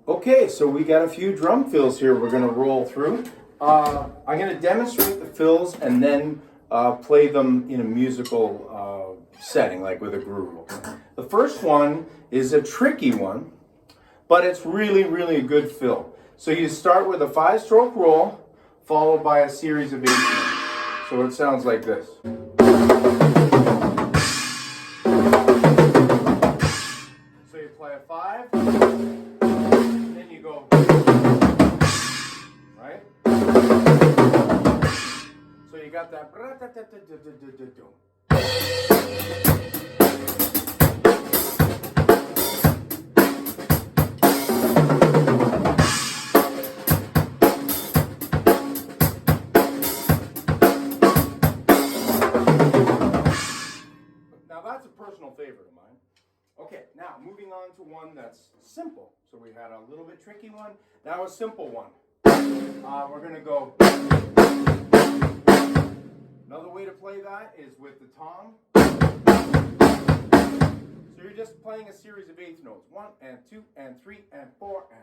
Okay, so we got a few drum fills here we're going to roll through. I'm going to demonstrate the fills and then play them in a musical setting, like with a groove. The first one is a tricky one, but it's really, really a good fill. So you start with a 5-stroke roll, followed by a series of 8 notes. So it sounds like this. So you play a 5, then you go, right? So you got that. Now that's a personal favorite of mine. Okay, now moving on to one that's simple. So we had a little bit tricky one, now a simple one. We're going to go. Another way to play that is with the tom. So you're just playing a series of 8th notes. 1 and 2 and 3 and 4 and.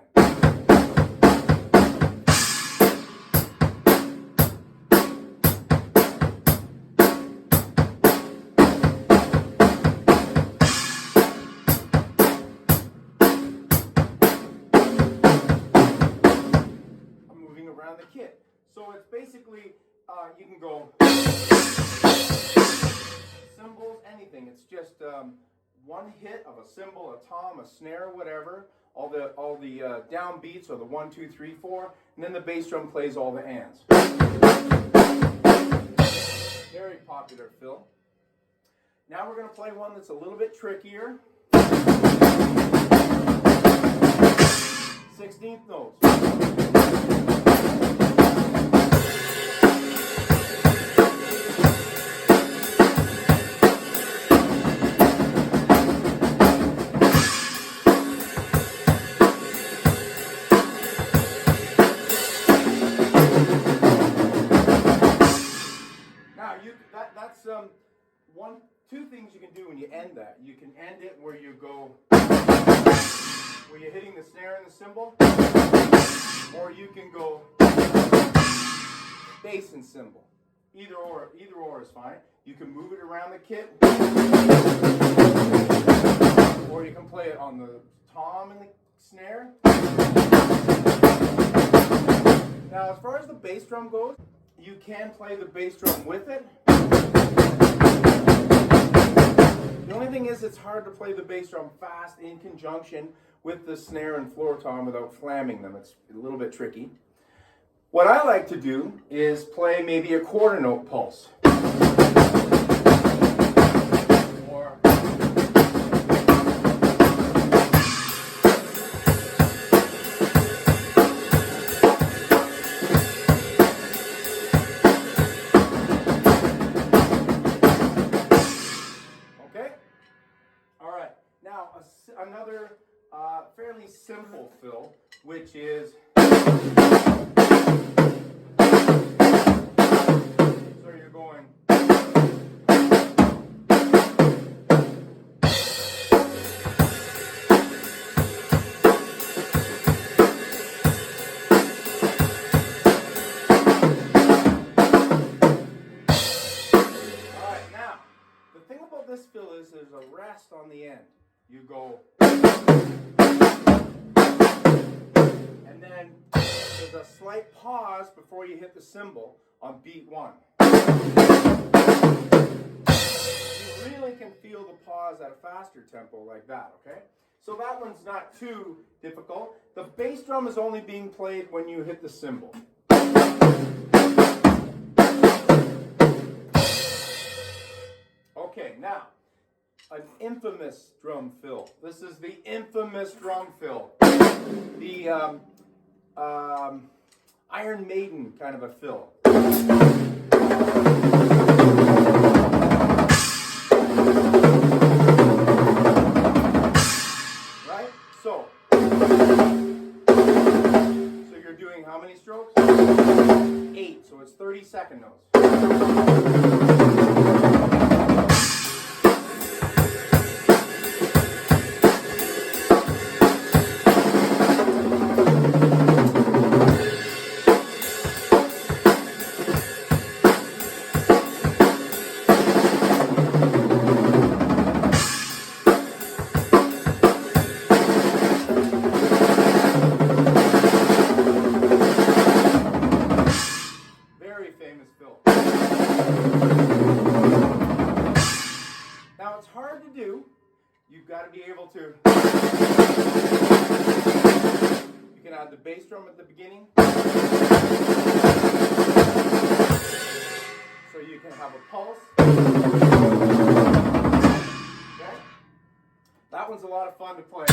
Around the kit. So it's basically, you can go cymbals, anything. It's just one hit of a cymbal, a tom, a snare, whatever. All the down beats are the 1, 2, 3, 4, and then the bass drum plays all the ands. Very popular fill. Now we're going to play one that's a little bit trickier. 16th notes. That's two things you can do when you end that. You can end it where you go, where you're hitting the snare and the cymbal, or you can go bass and cymbal. Either or is fine. You can move it around the kit, or you can play it on the tom and the snare. Now, as far as the bass drum goes, you can play the bass drum with it. The only thing is it's hard to play the bass drum fast in conjunction with the snare and floor tom without flamming them. It's a little bit tricky. What I like to do is play maybe a quarter note pulse. Or another fairly simple fill, which is, so you're going, alright, now, the thing about this fill is there's a rest on the end. You go, and then there's a slight pause before you hit the cymbal on beat 1. You really can feel the pause at a faster tempo like that, okay? So that one's not too difficult. The bass drum is only being played when you hit the cymbal. Okay, now, an infamous drum fill. This is the infamous drum fill. The Iron Maiden kind of a fill. Right? So you're doing how many strokes? 8. So it's 30-second notes. add the bass drum at the beginning. So you can have a pulse. Okay? That one's a lot of fun to play.